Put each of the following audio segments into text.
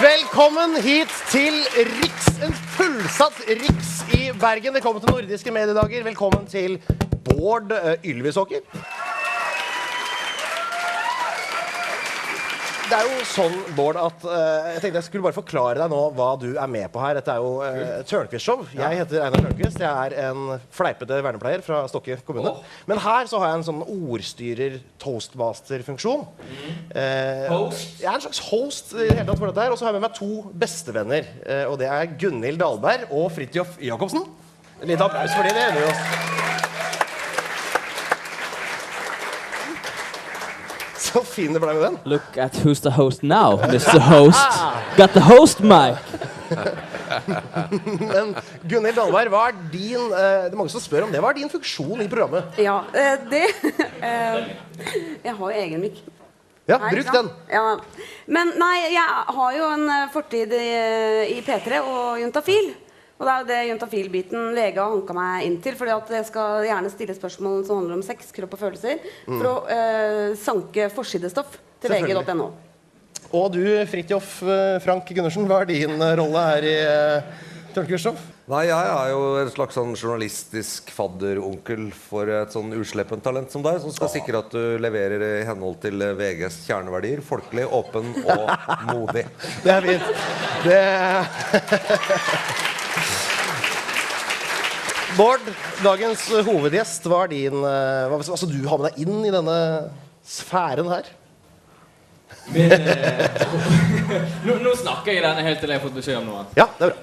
Velkommen hit til Riks, en fullsatt Riks i Bergen. Velkommen til Nordiske Mediedager. Velkommen til Bård Ylvisåker. Det er jo sånn, Bård, at jeg tenkte jeg skulle bare forklare deg nå hva du er med på her. Dette er jo Tørnquist-show. Jeg heter Einar Tørnquist. Jeg er en fleipete vernepleier fra Stokke kommune. Men her så har jeg en sånn ordstyrer-toastmaster-funksjon. Host? Jeg er en slags host i det hele tatt for dette her. Og så har jeg med meg to bestevenner. Og det er Gunhild Dahlberg og Fridtjof Jacobsen. En liten applaus for de, det ender jo oss. Så fin det ble med den. Look at who's the host now, Mr. Host. Got the host mic. Men Gunhild Dahlberg, hva er din det er mange som spør om det. Hva er din funksjon i programmet? Ja, jeg har jo egen mic. Ja, bruk den. Ja. Men nei, jeg har jo en fortid i P3 og Juntafil. Og det er jo det Juntafil-biten lege har hanket meg inn til, fordi at jeg skal gjerne stille spørsmål som handler om sex, kropp og følelser, for å sanke forsidestoff til VG.no. Og du, Fridtjof Frank Gundersen, hva er din rolle her i Tørnquist-show? Nei, jeg er jo en slags sånn journalistisk fadderonkel for et sånn usleppent talent som deg, som skal sikre at du leverer i henhold til VGs kjerneverdier, folkelig, åpen og modig. Det er fint. Det... Bård, dagens hovedgjest, hva er din... altså, du har med deg inn i denne sfæren her. Men, nå snakker jeg i denne helt til jeg har fått beskjed om noe. Ja, det er bra.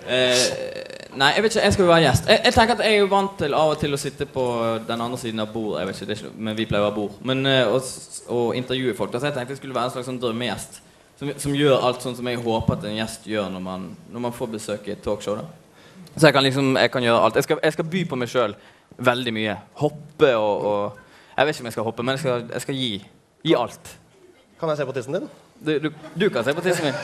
Nei, jeg vet ikke, jeg skal jo være gjest. Jeg tenker at jeg er jo vant til av og til å sitte på den andre siden av bordet. Jeg vet ikke, det er ikke, men vi pleier å være bord. Men å intervjue folk. Så jeg tenkte jeg skulle være en slags sånn drømmegjest. Som gjør alt sånn som jeg håper at en gjest gjør når man får besøk i et talkshow da. Så jeg kan gjøre alt. Jeg skal by på meg selv veldig mye. Hoppe og jeg vet ikke om jeg skal hoppe, men jeg skal gi alt. Kan jeg se på tissen din? Du kan se på tissen min.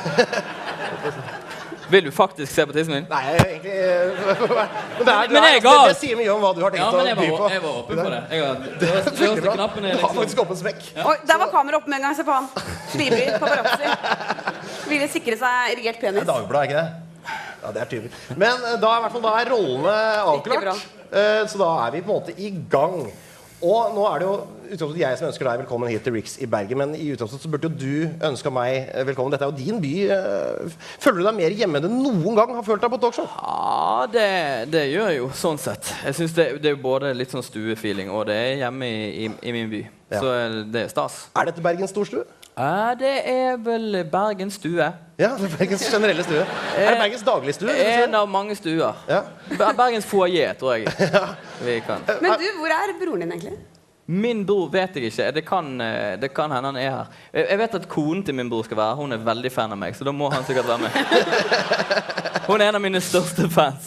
Vil du faktisk se på tissen min? Nei, egentlig... det sier mye om hva du har tenkt å by på. Jeg var åpen på det. Du har faktisk åpen smekk. Oi, der var kamera oppe med en gang, se på han. Slibrig, paparazzi. Ville sikre seg erigert penis. Det er Dagbladet, ikke det? Ja, det er tydelig. Men da er rollene avklart. Så da er vi på en måte i gang. Og nå er det jo utgangspunktet jeg som ønsker deg velkommen hit til Riks i Bergen. Men i utgangspunktet så burde jo du ønske meg velkommen. Dette er jo din by. Føler du deg mer hjemme enn du noen gang har følt deg på talkshow? Ja, det gjør jeg jo, sånn sett. Jeg synes det er jo både litt sånn stuefeeling, og det er hjemme i min by. Ja. Så det er stas. Er dette Bergens storstue? Det er vel Bergens stue. Ja, det er Bergens generelle stue. Er det Bergens dagligstue? En av mange stuer. Ja. Bergens foyer, tror jeg. Ja. Vi kan. Men du, hvor er broren din egentlig? Min bror vet jeg ikke. Det kan hende han er her. Jeg vet at konen til min bror skal være. Hun er veldig fan av meg, så da må han sikkert være med. Hun er en av mine største fans.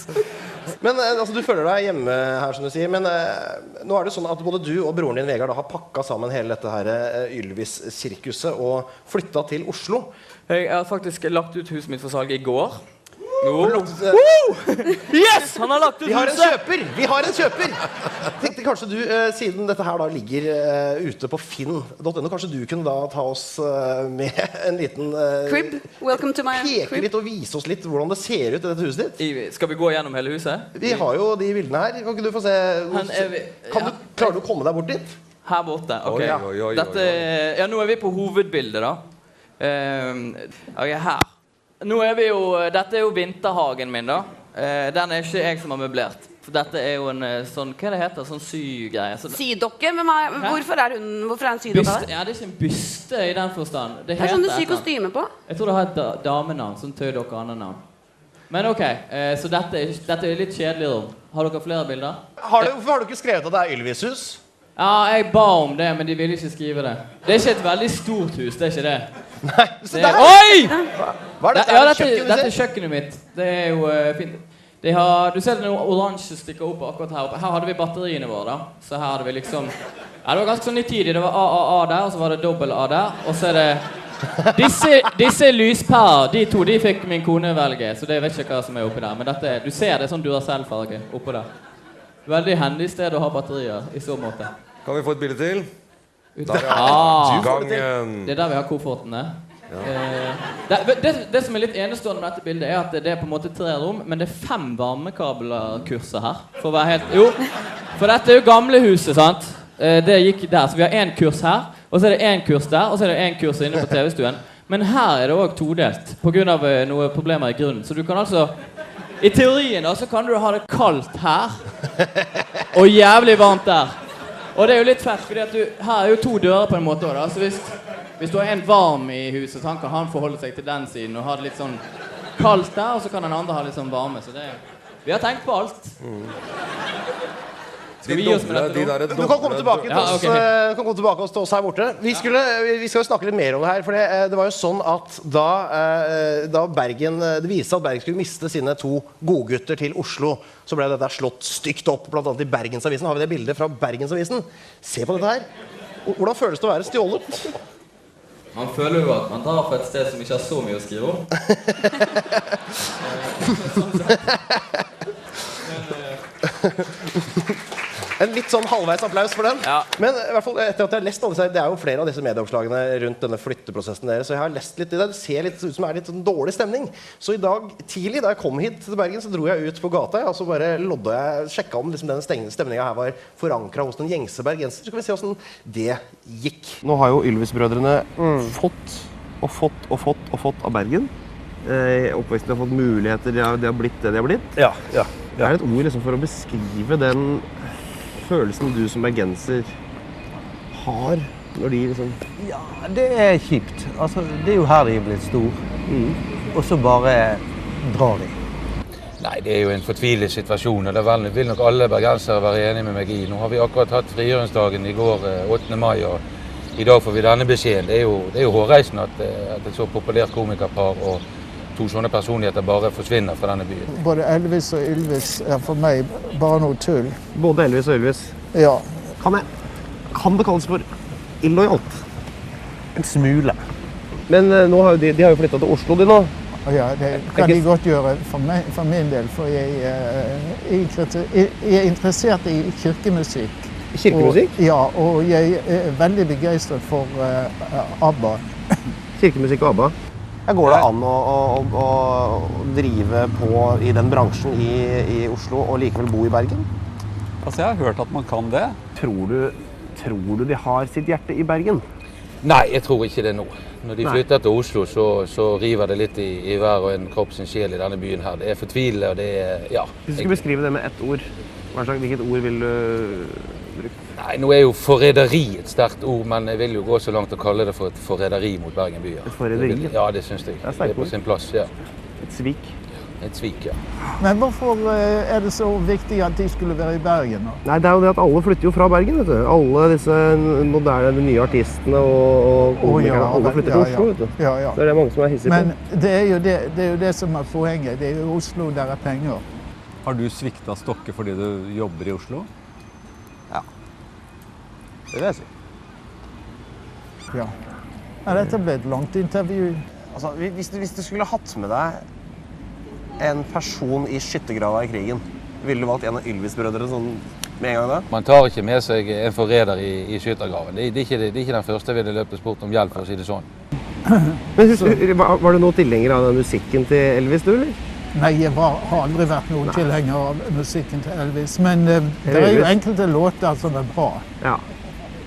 Men altså, du føler deg hjemme her, som du sier. Men nå er det sånn at både du og broren din Vegard da, har pakket sammen hele dette her Ylvis-sirkuset og flyttet til Oslo. Jeg har faktisk lagt ut huset mitt for salg i går. Yes! Han har lagt ut huset! Vi har en kjøper! Tenkte kanskje du, siden dette her da ligger ute på finn.no, kanskje du kunne da ta oss med en liten crib, welcome to my peke crib. Litt og vise oss litt hvordan det ser ut i dette huset ditt. Skal vi gå gjennom hele huset? Vi har jo de bildene her. Kan ikke du få se? Klarer du å komme deg bort dit? Her borte, ok. Nå er vi på hovedbildet da. Her. Dette er jo vinterhagen min da. Den er ikke jeg som har møblert. For dette er jo en sånn, hva det heter, sånn sygreie. Sydokke? Hvorfor er en sydokke der? Ja, det er ikke en byste i den forstand. Det er sånn du syr kostyme på. Jeg tror det har et damenavn, sånn tøydokke og annen navn. Men ok, så dette er litt kjedelig rom. Har dere flere bilder? Hvorfor har du ikke skrevet at det er Ylvis-hus? Ja, jeg ba om det, men de ville ikke skrive det. Det er ikke et veldig stort hus, det er ikke det. Nei, så der! Oi! Hva er dette? Dette er kjøkkenet mitt. Det er jo fint. Du ser noen oransje stikker opp akkurat her oppe. Her hadde vi batteriene våre da. Så her hadde vi liksom... Ja, det var ganske sånn nytidig. Det var AAA der, og så var det dobbel A der. Og så er det... Disse lyspærer, de to, de fikk min kone velge. Så det vet ikke hva som er oppi der. Men dette, du ser det sånn Duracell-farge oppå der. Veldig hendig sted å ha batterier i så måte. Kan vi få et bilde til? Det er der vi har koffertene. Det som litt enestående med dette bildet er at det på en måte 3 rom, men det 5 varmekabelkurser her. For å være helt... Jo, for dette jo gamlehuset, sant? Det gikk der, så vi har 1 kurs her, og så det 1 kurs der, og så det 1 kurs inne på TV-stuen. Men her det også todelt, på grunn av noen problemer i grunnen. Så du kan altså... I teorien da, så kan du ha det kaldt her, og jævlig varmt der. Og det jo litt fett, fordi at her jo 2 dører på en måte også, da. Så hvis du har en varm i huset, så kan han forholde seg til den siden og ha det litt sånn kaldt der, og så kan den andre ha litt sånn varme. Så vi har tenkt på alt. Skal vi gi oss med dette nå? Du kan komme tilbake til oss, kan komme tilbake til oss her borte. Vi skal jo snakke litt mer om det her, for det var jo sånn at da Bergen, det viste at Bergen skulle miste sine 2 godgutter til Oslo, så ble dette slått stygt opp, blant annet i Bergensavisen. Har vi det bildet fra Bergensavisen? Se på dette her. Hvordan føles det å være stjålet? Man føler jo at man tar på et sted som ikke har så mye å skrive om. En litt sånn halvveis applaus for den. Ja. Men i hvert fall etter at jeg har lest alle disse, det jo flere av disse medieoppslagene rundt denne flytteprosessen deres, så jeg har lest litt i det. Det ser litt ut som det litt sånn dårlig stemning. Så i dag tidlig, da jeg kom hit til Bergen, så dro jeg ut på gata, og så bare sjekket om liksom, den stemningen her var forankret hos den gjengse bergenser. Så kan vi se hvordan det gikk. Nå har jo Ylvis-brødrene fått av Bergen. Oppveksten har fått muligheter, de har blitt det de har blitt. Ja. Det et ord liksom, for å beskrive den følelsen du som bergenser har når de liksom... Ja, det kjipt. Altså, det jo her de blitt stor. Og så bare drar de. Nei, det jo en fortvilet situasjon, og det vil nok alle bergensere være enige med meg i. Nå har vi akkurat hatt frigjøringsdagen i går, 8. mai, og i dag får vi denne beskjeden. Det jo hårreisende at et så populært komikerpar og 2 sånne personligheter bare forsvinner fra denne byen. Både Elvis og Ylvis for meg bare noe tull. Både Elvis og Ylvis? Ja. Kan det kalles for illojalt? En smule. Men nå har de har jo flyttet til Oslo, de nå. Ja, det kan de godt gjøre for min del, for jeg interessert i kirkemusikk. Kirkemusikk? Og jeg veldig begeistret for ABBA. Kirkemusikk og ABBA. Går det an å drive på i den bransjen i Oslo og likevel bo i Bergen? Altså, jeg har hørt at man kan det. Tror du de har sitt hjerte i Bergen? Nei, jeg tror ikke det nå. Når de flytter til Oslo, så river det litt i hver og en kropp sin sjel i denne byen her. Det fortvilende, og det ja. Hvis du skulle beskrive det med ett ord, hvilket ord vil du bruke? Nei, nå jo forræderi et sterkt ord, men jeg vil jo gå så langt å kalle det for et forræderi mot Bergen by. Et forræderi? Ja, det synes jeg. Det på sin plass, ja. Et svik? Et svik, ja. Men hvorfor det så viktig at de skulle være i Bergen nå? Nei, det jo det at alle flytter jo fra Bergen, vet du. Alle disse moderne, de nye artistene og komikerne, alle flytter til Oslo, vet du. Ja. Så det mange som hissige på. Men det jo det som poenget. Det jo Oslo der penger. Har du sviktet Stokke fordi du jobber i Oslo? Det vil jeg si. Ja. Dette ble et langt intervju. Altså, hvis du skulle hatt med deg en person i skyttergrava i krigen, ville du valgt en av Ylvis-brødrene sånn med en gang da? Man tar ikke med seg en forræder i skyttergraven. Det er ikke den første jeg ville løpt sport om hjelp, for å si det sånn. Men var du noe tilhenger av den musikken til Elvis, du, eller? Nei, jeg har aldri vært noen tilhenger av musikken til Elvis, men det jo enkelte låter som bra. Ja.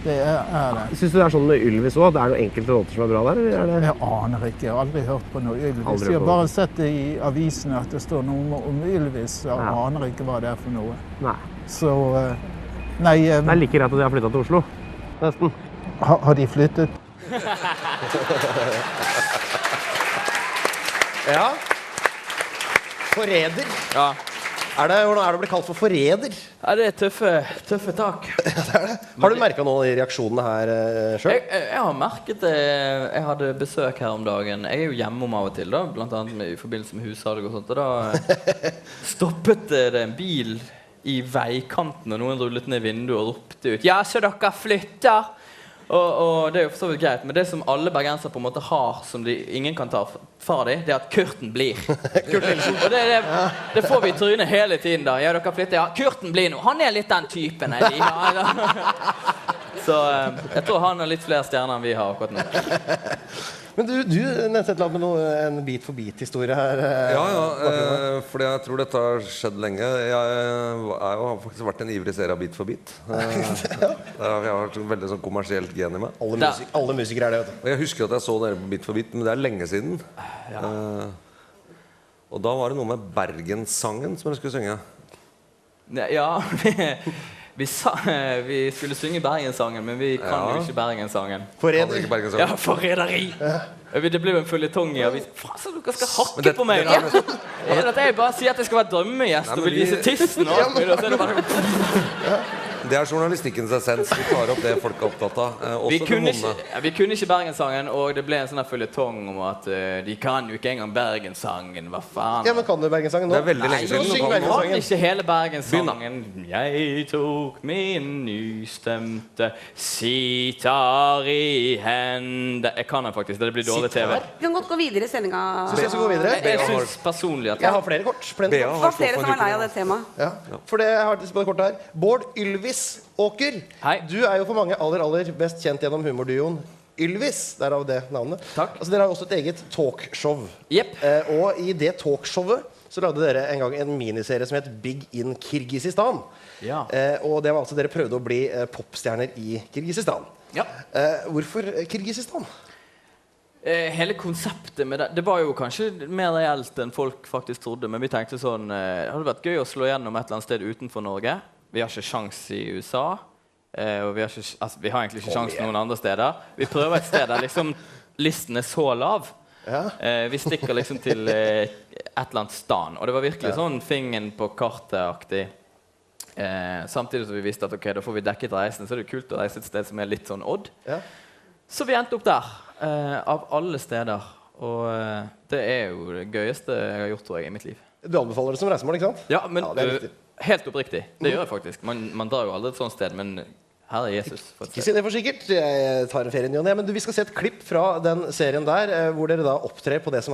Det det. Synes du det sånn med Ylvis også, at det noen enkelte låter som bra der? Eller Jeg aner ikke, jeg har aldri hørt på noe Ylvis. Jeg har bare sett i avisen at det står noe om Ylvis, og jeg aner ikke hva det for noe. Nei. Så, nei... Det like greit at de har flyttet til Oslo, nesten. Har de flyttet? Ja. Forræder. Ja. Hvordan det å bli kalt for forræder? Ja, det tøffe tak. Har du merket noen av de reaksjonene her selv? Jeg har merket det. Jeg hadde besøk her om dagen. Jeg jo hjemme om av og til, da, blant annet i forbindelse med hussalg og sånt. Og da stoppet det en bil i veikanten, og noen rullet ned vinduet og ropte ut: «Ja, så dere flytter!» Og det jo for så vidt greit, men det som alle bergenser på en måte har, som ingen kan ta fra dem, det at Kurten blir. Og det får vi i trynet hele tiden da. Ja, dere flytter, ja, Kurten blir nå. Han litt den typen. Så jeg tror han har litt flere stjerner enn vi har akkurat nå. Men du nevnte et eller annet med en bit for bit-historie her. For jeg tror dette har skjedd lenge. Jeg har faktisk vært en ivrig serie av bit for bit. Jeg har et veldig sånn kommersielt gen i meg. Alle musikere det, vet du. Og jeg husker at jeg så dere på Bit for bit, men det lenge siden. Og da var det noe med Bergenssangen som dere skulle synge. Ja, vi skulle synge Bergenssangen, men vi kan jo ikke Bergenssangen. Forræder. Ja, forræderi. Det ble jo en føljetong i avisen. Faen, så dere skal hakke på meg da. At jeg bare sier at jeg skal være drømmegjest og vil vise tissen og alt mulig, og så er det bare... Det journalistikkens essens. Vi tar opp det folk er opptatt av. Vi kunne ikke Bergenssangen, og det ble en sånn føljetong om at de kan jo ikke engang Bergenssangen. Hva faen? Ja, men kan du Bergenssangen nå? Det veldig lenge siden. Nei, kan ikke hele Bergenssangen. Jeg tok min nystemte sitar i hende. Jeg kan den faktisk, det blir dårlig TV. Vi kan godt gå videre i sendinga. Synes jeg gå videre? Jeg synes personlig at... Jeg har flere kort. Det var flere som var lei av det temaet. Ja, for det har jeg på det kortet her. Bård Ylvis Åker. Hei. Du jo for mange aller best kjent gjennom humorduoen Ylvis. Derav det navnet. Takk. Altså, dere har også et eget talkshow. Yep. Og i det talkshowet så lagde dere en gang en miniserie som het Big in Kirgisistan. Ja. Og det var altså dere prøvde å bli popstjerner i Kirgisistan. Ja. Hvorfor Kirgisistan? Hele konseptet med det var jo kanskje mer reelt enn folk faktisk trodde, men vi tenkte sånn, det hadde vært gøy å slå gjennom et eller annet sted utenfor Norge. Vi har ikke sjans i USA, og vi har egentlig ikke sjans noen andre steder. Vi prøver et sted der liksom listen så lav. Ja. Vi stikker liksom til et eller annet stan, og det var virkelig sånn fingeren på kartet-aktig. Samtidig som vi visste at ok, da får vi dekket reisen, så er det kult å reise et sted som litt sånn odd. Ja. Så vi endte opp der, av alle steder, og det jo det gøyeste jeg har gjort, tror jeg, i mitt liv. Du anbefaler det som reisemål, ikke sant? Ja, men helt oppriktig. Det gjør jeg faktisk. Man drar jo aldri et sånt sted, men her Jesus. Ikke si det for sikkert. Jeg tar en ferie nå. Men vi skal se et klipp fra den serien der, hvor dere da opptrer på det som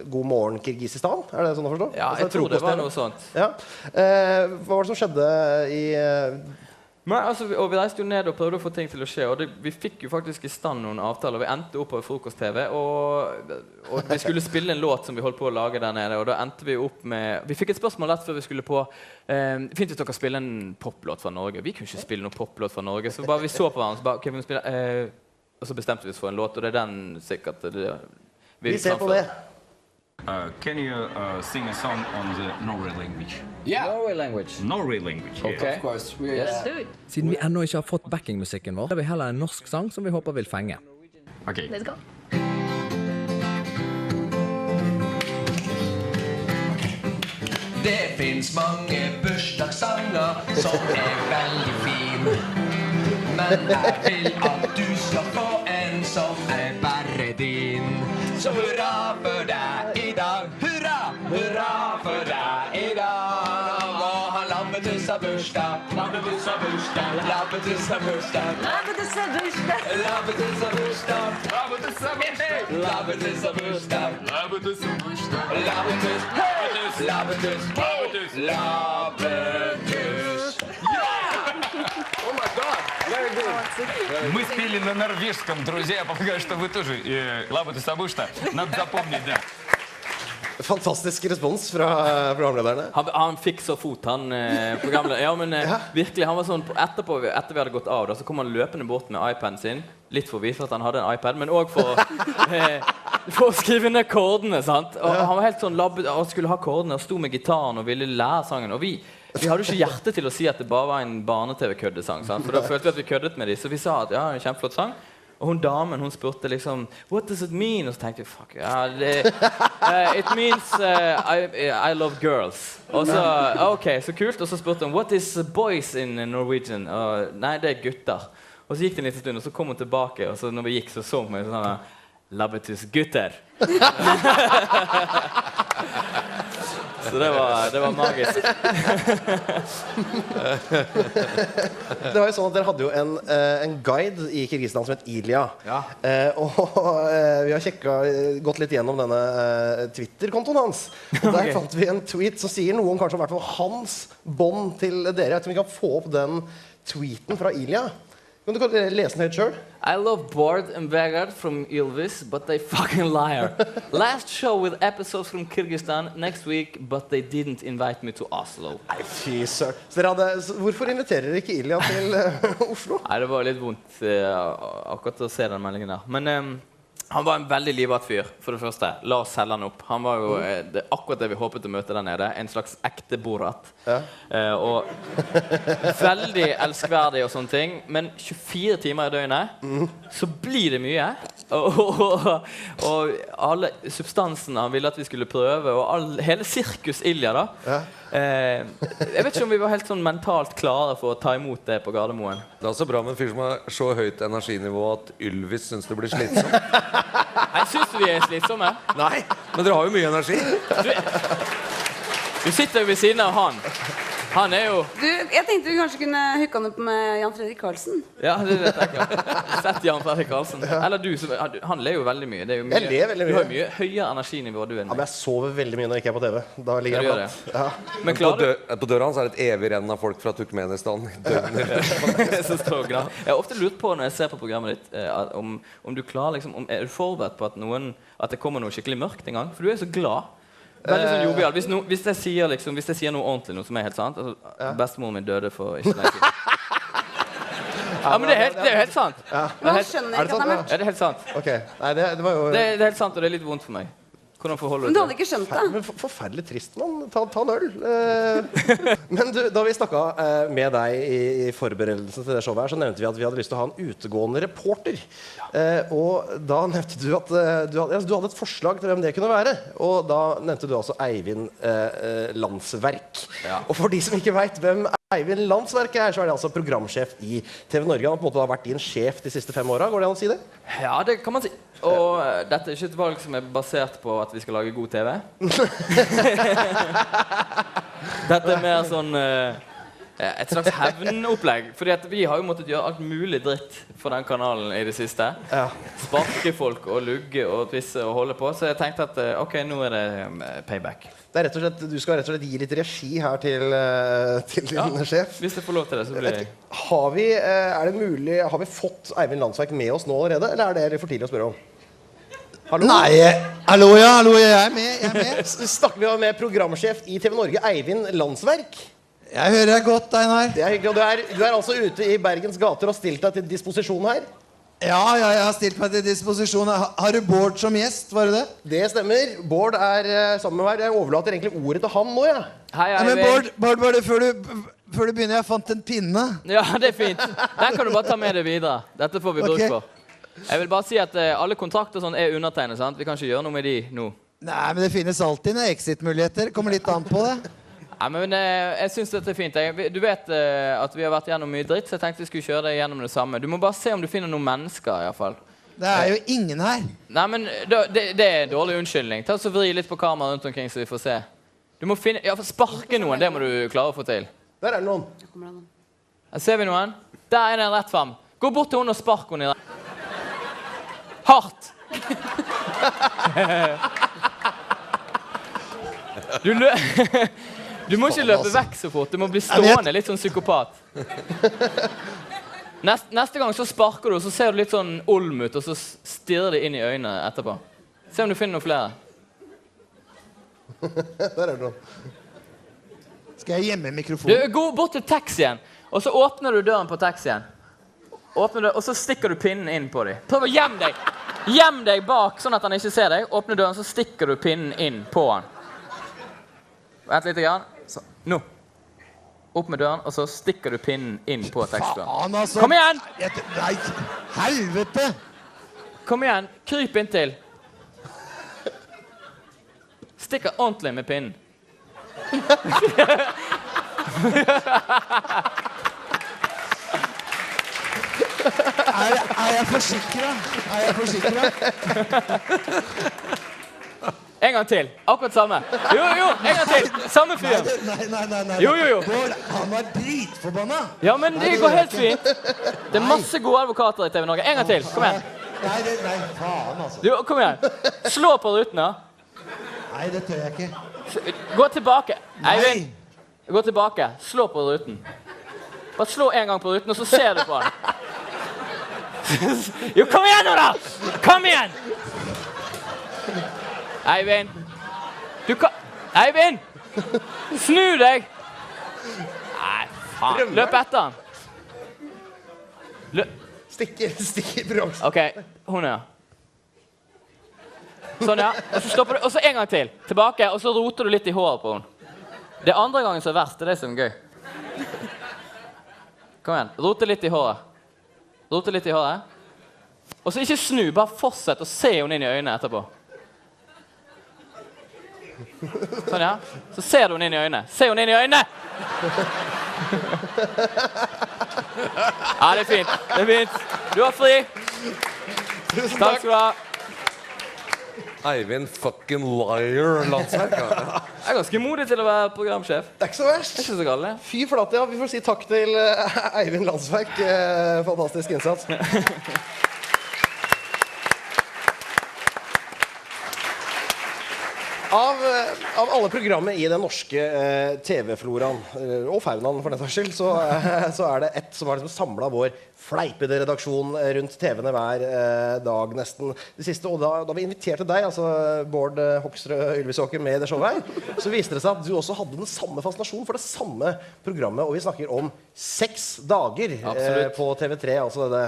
God morgen Kirgisistan. Er det sånn å forstå? Ja, jeg tror det var noe sånt. Ja. Hva var det som skjedde i... Nei, altså, vi reiste jo ned og prøvde å få ting til å skje, og vi fikk jo faktisk i stand noen avtaler. Vi endte opp på frokost-TV, og vi skulle spille en låt som vi holdt på å lage der nede, og da endte vi opp med... Vi fikk et spørsmål rett før vi skulle på fint hvis dere spiller en poplåt fra Norge. Vi kunne ikke spille noen poplåt fra Norge, så bare vi så på hverandre, så bare, ok, vi må spille, og så bestemte vi oss for en låt, og det den sikkert vi ser på det. Can you sing a song on the Norway language? Yeah. Norway language. Norway language. Okay. Yeah. Of course. Yes. Siden vi ennå ikke har fått backingmusikken vår, har vi heller en norsk sang som vi håper vil fenge. Okay. Let's go. Det finns mange bursdagssanger som veldig fin. Men jeg vil at du skal få en som bare din. Så hurra for deg i dag, hurra, hurra for deg i dag. Og han Lampetus har bursdag, Lampetus har bursdag, Lampetus har bursdag, Lampetus har bursdag, Lampetus har bursdag, Lampetus har bursdag, Lampetus har bursdag, Lampetus har bursdag, Lampetus, Lampetus, Lampetus, Lampetus. Oh my God! Very good. Мы спели на норвежском, друзья. Я полагаю, что вы тоже Lampetus har bursdag. Надо запомнить, да. Fantastisk respons fra programlederne. Han fikk så fot, han programlederen. Ja, men virkelig, han var sånn, etter vi hadde gått av, da, så kom han løpende bort med iPaden sin, litt for å vise at han hadde en iPad, men også for å skrive ned kordene, sant? Og han var helt sånn labbet, og skulle ha kordene, og sto med gitaren og ville lære sangen, og vi hadde jo ikke hjerte til å si at det bare var en barne-TV-køddesang, sant? For da følte vi at vi køddet med dem, så vi sa at ja, en kjempeflott sang. Og hun damen, hun spurte liksom What does it mean? Og så tenkte jeg, fuck it means I love girls. Og så, ok, så kult. Og så spurte hun What is boys in Norwegian? Og, nei, det gutter. Og så gikk det en liten stund, og så kom hun tilbake. Og så når vi gikk, så hun meg sånn Lampetus gutter. Så det var magisk. Det var jo sånn at dere hadde jo en guide i Kirgisistan som het Ilya. Ja. Og vi har gått litt gjennom denne Twitter-kontoen hans. Og der fant vi en tweet som sier noe om kanskje i hvert fall hans bånd til dere. Jeg vet ikke om vi kan få opp den tweeten fra Ilya. Kan du lese den høyt selv? I love Bård and Vegard from Ylvis, but they fucking liar. Last show with episodes from Kyrgyzstan next week, but they didn't invite me to Oslo. Nei, fy søren. Hvorfor inviterer dere ikke Ilja til Oslo? Nei, det var litt vondt akkurat å se den meldingen der. Men han var en veldig livat fyr, for det første. La oss selge han opp. Han var jo akkurat det vi håpet å møte der nede. En slags ekte Borat. Ja. Og veldig elskverdig og sånne ting. Men 24 timer i døgnet, så blir det mye. Og alle substansene han ville at vi skulle prøve, og hele sirkus Ilja da. Ja. Jeg vet ikke om vi var helt sånn mentalt klare for å ta imot det på Gardermoen. Det er så bra med en fyr som har så høyt energinivå at Ylvis synes det blir slitsomt. Jeg synes vi er slitsomme. Nei, men dere har jo mye energi. Du sitter jo ved siden av han. Han er jo... Jeg tenkte du kanskje kunne hooke han opp med Jan Fredrik Karlsen. Ja, det vet jeg ikke. Sett Jan Fredrik Karlsen. Eller du, han ler jo veldig mye. Det er jo mye. Jeg ler veldig mye. Du har mye høyere energinivå du enn meg. Ja, men jeg sover veldig mye når jeg ikke er på TV. Da ligger jeg platt. Ja. Men på døra hans er det et evig renn av folk fra Turkmenistan. Så jeg har ofte lurt på når jeg ser på programmet ditt, om du klarer liksom, er du forberedt på at det kommer noe skikkelig mørkt en gang? For du er så glad. Veldig sånn jovial. Hvis jeg sier noe ordentlig, noe som er helt sant, altså, bestemoren min døde for ikke lenge siden. Ja, men det er helt sant. Ja. Man skjønner ikke at det er mørkt. Ja, det er helt sant. Okay. Nei, det var jo... Det er helt sant, og det er litt vondt for meg. Hvordan forholder du Men du hadde ikke skjønt det? Men forferdelig trist, mann. Ta en øl. Men du, da vi snakket med deg i forberedelsen til det showet her, så nevnte vi at vi hadde lyst til å ha en utegående reporter. Og da nevnte du at du hadde et forslag til hvem det kunne være. Og da nevnte du altså Eivind Landsverk. Ja. Og for de som ikke vet hvem Eivind Landsverk er, så er det altså programsjef i TV Norge. Han har på en måte vært din sjef de siste 5 årene. Går det an å si det? Ja, det kan man si. Og dette er ikke et valg som er basert på at vi skal lage god TV. Dette er mer sånn et slags hevnopplegg. Fordi at vi har jo måttet gjøre alt mulig dritt for den kanalen i det siste. Ja. Sparke folk og lugge og pisse og holde på. Så jeg tenkte at ok, nå er det payback. Det er rett og slett, du skal rett og slett gi litt regi her til din sjef. Hvis jeg får lov til det, så blir det... Har vi fått Eivind Landsverk med oss nå allerede, eller er det for tidlig å spørre om? Hallo? Nei, hallo, jeg er med. Snakker vi med programsjef i TV Norge, Eivind Landsverk? Jeg hører deg godt, Einar. Det er hyggelig, og du er altså ute i Bergens gater og stilt deg til disposisjon her? Ja, jeg har stilt meg til disposisjon. Har du Bård som gjest, var det det? Det stemmer. Bård er sammen med meg. Jeg overlater egentlig ordet til han nå, ja. Hei, men Bård, bare før du begynner, jeg fant en pinne. Ja, det er fint. Den kan du bare ta med deg videre. Dette får vi bruk for. Jeg vil bare si at alle kontrakter sånn er undertegnet, sant? Vi kan ikke gjøre noe med de nå. Nei, men det finnes alltid noen exit-muligheter. Kommer litt an på det. Ja, men jeg synes dette er fint. Du vet at vi har vært gjennom mye dritt, så jeg tenkte vi skulle kjøre det gjennom det samme. Du må bare se om du finner noen mennesker, i hvert fall. Det er jo ingen her. Nei, men det er dårlig unnskyldning. Ta så vri litt på kameraet rundt omkring, så vi får se. Du må finne, ja, sparke noen, det må du klare å få til. Der er det noen. Her ser vi noen. Der er den rett frem. Gå bort til henne og spark henne i den. Hardt! Du må ikke løpe vekk så fort. Du må bli stående litt sånn psykopat. Neste gang så sparker du, og så ser du litt sånn olm ut, og så stirrer det inn i øynene etterpå. Se om du finner noen flere. Der er det noen. Skal jeg gjemme mikrofonen? Gå bort til taxien, og så åpner du døren på taxien. Åpner døren, og så stikker du pinnen inn på dem. Prøv å gjemme deg. Gjem deg bak, sånn at han ikke ser deg. Åpner døren, så stikker du pinnen inn på han. Vent litt grann. Så, nå. Opp med døren, og så stikker du pinnen inn på tekstdøren. Faen, altså. Kom igjen! Nei, helvete! Kom igjen, kryp inntil. Stikker ordentlig med pinnen. Er jeg forsikret? Er jeg forsikret? En gang til. Akkurat samme. Jo, en gang til. Samme fyr. Nei. Jo. Bård, han var dritforbanna. Ja, men det går helt fint. Det er masse gode advokater i TV Norge. En gang til. Kom igjen. Nei, faen altså. Jo, kom igjen. Slå på ruten, da. Nei, det tør jeg ikke. Gå tilbake. Eivind. Gå tilbake. Slå på ruten. Bare slå en gang på ruten, og så ser du på den. Jo, kom igjen nå da! Kom igjen! Eivind! Eivind! Snu deg! Nei, faen. Løp etter han. Stikker bromsen. Ok, hun ja. Sånn ja. Og så stopper du, og så en gang til. Tilbake, og så roter du litt i håret på hun. Det andre gangen som er verst, det er det som er gøy. Kom igjen, rote litt i håret. Rote litt i håret. Og så ikke snu, bare fortsett å se hun inn i øynene etterpå. Sånn ja. Så ser du hun inn i øynene. Se hun inn i øynene! Ja, det er fint. Det er fint. Du har fri. Takk skal du ha. Eivind fucking liar Landsverk. Jeg er ganske modig til å være programsjef. Det er ikke så verst. Det er ikke så galt. Fy flate, ja. Vi får si takk til Eivind Landsverk. Fantastisk innsats. Av alle programmer i den norske TV-floraen, og faunaen for den saks skyld, så er det ett som har liksom samlet vår fleipede redaksjon rundt TV-ene hver dag nesten det siste. Og da vi inviterte deg, altså Bård Hoksrud Ylvisåker, med i det showet her, så viste det seg at du også hadde den samme fascinasjonen for det samme programmet. Og vi snakker om 6 dager på TV3, altså det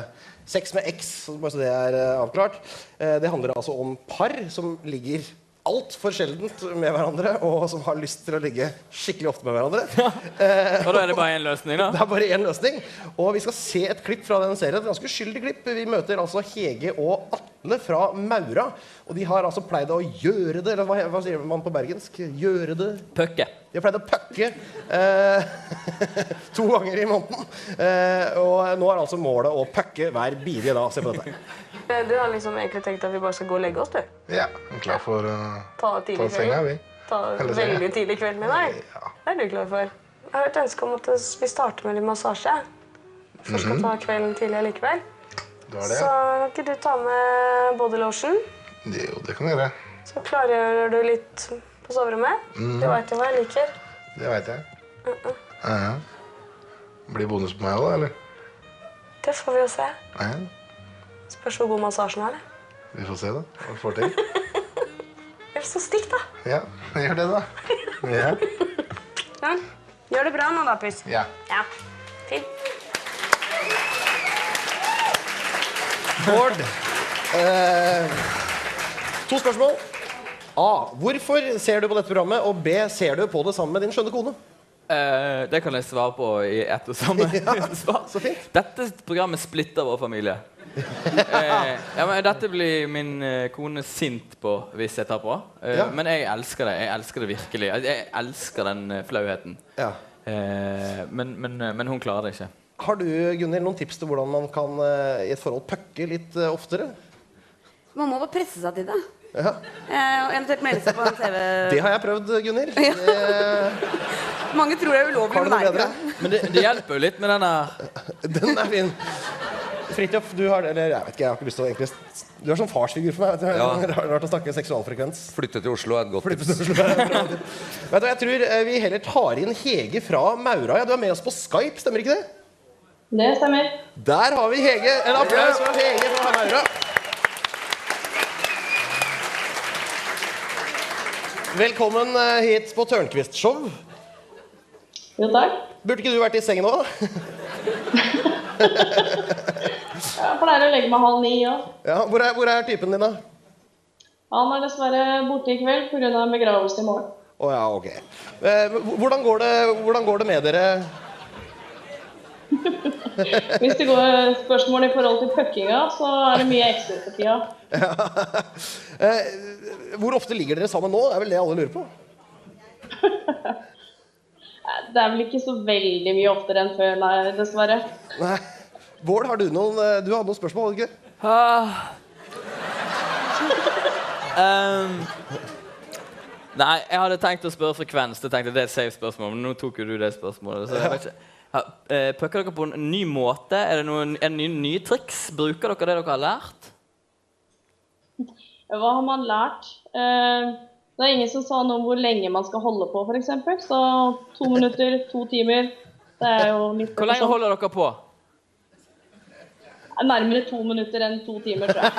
6 med X, bare så det er avklart. Det handler altså om par som ligger alt for sjeldent med hverandre, og som har lyst til å ligge skikkelig ofte med hverandre. Og da er det bare en løsning da? Det er bare en løsning. Og vi skal se et klipp fra den serien, et ganske uskyldig klipp. Vi møter altså Hege og Atle fra Maura, og de har altså pleid å gjøre det, eller hva sier man på bergensk? Gjøre det? Pøkke. De har pleid å pøkke 2 ganger i måneden. Og nå er altså målet å pøkke hver bidige dag. Se på dette. Du har liksom egentlig tenkt at vi bare skal gå og legge oss, du? Ja, jeg er klar for ta tidlig senga, vi. Ta veldig tidlig kveld med deg? Ja. Det er du klar for. Jeg har et ønske om at vi starter med litt massasje. Først skal ta kvelden tidlig likevel. Du har det, så kan ikke du ta med body lotion? Jo, det kan jeg gjøre. Så klargjør du litt på soverommet. Du vet jo hva jeg liker. Det vet jeg. Blir bonus på meg også, eller? Det får vi jo se. Spørs hvor god massasjen er, det. Vi får se da, hva vi får til. Det er så stikk, da. Ja, gjør det da. Ja. Ja. Gjør det bra nå da, Puss. Ja. Ja, fint. Bård, 2 spørsmål. A. Hvorfor ser du på dette programmet? Og B. Ser du på det sammen med din skjønne kone? Det kan jeg svare på i ett og samme svar. Så fint. Dette programmet splitter vår familie. Ja, men dette blir min kone sint på hvis jeg tar på. Men jeg elsker det. Jeg elsker det virkelig. Jeg elsker den flauheten. Men hun klarer det ikke. Har du, Gunnhild, noen tips til hvordan man kan i et forhold pøkke litt oftere? Man må bare presse seg til det. Ja. Og eventuelt melde seg på en TV. Det har jeg prøvd, Gunnhild. Mange tror det er ulovlig, men det er ikke det. Men det hjelper jo litt med denne. Den er fin. Fridtjof, du har, eller jeg vet ikke, jeg har ikke lyst til å egentlig... Du er sånn farsfigur for meg, vet du. Det er rart å snakke seksualfrekvens. Flytte til Oslo er et godt tips. Vet du, jeg tror vi heller tar inn Hege fra Maura. Ja, du er med oss på Skype, stemmer ikke det? Det stemmer. Der har vi Hege. En applaus for Hege fra Maura. Velkommen hit på Tørnquist Show. Jo, takk. Burde ikke du vært i sengen nå? Jeg pleier å legge meg 8:30, ja. Ja, hvor er typen din da? Han er dessverre borte i kveld på grunn av en begravelse i morgen. Åja, ok. Hvordan går det med dere? Hvis det går spørsmål i forhold til pøkkinga, så er det mye ekstra for tida. Hvor ofte ligger dere sammen nå? Det er vel det alle lurer på? Det er vel ikke så veldig mye oftere enn før, nei, dessverre. Nei. Bård, har du hadde noen spørsmål, hadde du ikke? Nei, jeg hadde tenkt å spørre frekvens. Jeg tenkte det er et safe spørsmål, men nå tok jo du det spørsmålet. Så jeg vet ikke. Pøkker dere på en ny måte? Er det nye triks? Bruker dere det dere har lært? Hva har man lært? Det er ingen som sa noe om hvor lenge man skal holde på, for eksempel. Så 2 minutter, 2 timer, det er jo litt... Hvor lenge holder dere på? Nærmere 2 minutter enn 2 timer, tror jeg.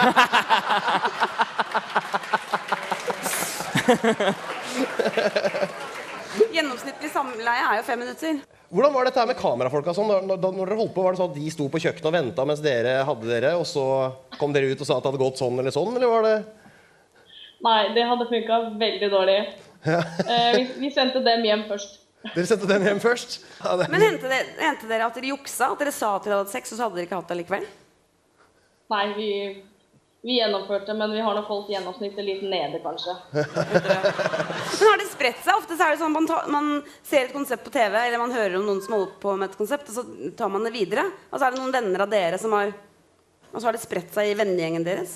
Gjennomsnittlig samleie jo 5 minutter. Hvordan var dette her med kamerafolka? Sånn? Når dere holdt på, var det sånn at de sto på kjøkkenet og ventet mens dere hadde dere, og så kom dere ut og sa at det hadde gått sånn eller sånn, eller var det? Nei, det hadde funket veldig dårlig. Vi sendte dem hjem først. Dere sendte dem hjem først? Ja, Men hendte dere at dere juksa? At dere sa at dere hadde sex, og så hadde dere ikke hatt det likevel? Nei, vi gjennomførte, men vi har nok holdt gjennomsnittet litt nede, kanskje. Men har det spredt seg? Ofte så er det sånn man ser et konsept på TV, eller man hører om noen som holder på med et konsept, og så tar man det videre. Og så er det noen venner av dere som har... Og så har det spredt seg i vennegjengen deres.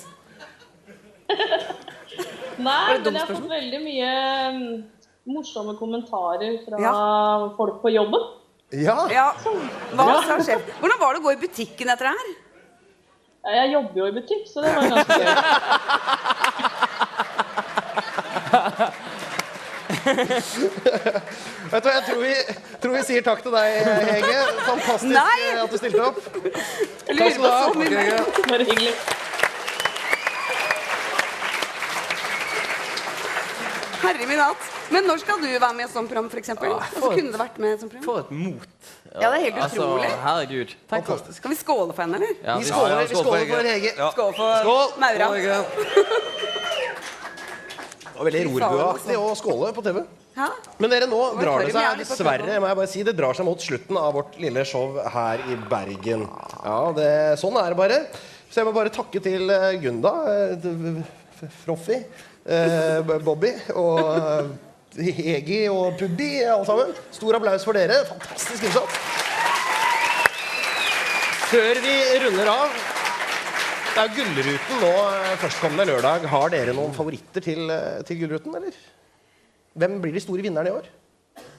Nei, men jeg har fått veldig mye morsomme kommentarer fra folk på jobben. Ja. Hva har skjedd? Hvordan var det å gå i butikken etter det her? Jeg jobber jo i butikk, så det var ganske gøy. Vet du hva, jeg tror vi sier takk til deg, Hege. Fantastisk at du stilte opp. Takk skal du ha, Hege. Bare hyggelig. Herre min hatt. Men når skal du være med i et sånt program, for eksempel? Hvorfor kunne det vært med i et sånt program? For et mot. Ja, det er helt utrolig. Herregud. Fantastisk. Kan vi skåle for henne, eller? Ja, vi skåler for Hege. Skål for Maura. Det var veldig Rorbua-aktig å skåle på TV. Men dere, nå drar det seg dessverre, må jeg bare si, det drar seg mot slutten av vårt lille show her i Bergen. Ja, sånn er det bare. Så jeg må bare takke til Gunda, Froffi, Bobby og Hegi og Pubbi, alle sammen. Stor applaus for dere. Fantastisk innsats. Før vi runder av, det er Gullruten nå førstkommende lørdag. Har dere noen favoritter til Gullruten, eller? Hvem blir de store vinnerne i år?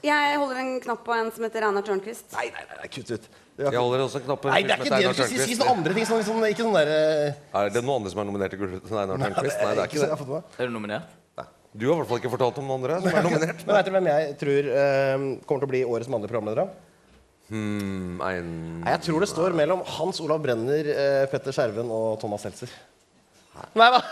Jeg holder en knapp på en som heter Einar Tørnquist. Nei, kutt ut. Jeg holder også en knapp på en Nei, det er ikke det. Du skal si sånne andre ting. Ikke sånn der... Er det noen andre som er nominert til Gullruten? Einar Tørnquist? Nei, det er ikke det. Er du nominert? Du har i hvert fall ikke fortalt om noen andre som er nominert. Men vet dere hvem jeg tror kommer til å bli årets mannlige programleder? Jeg tror det står mellom Hans Olav Brenner, Petter Skjerven og Thomas Seltzer. Nei, hva?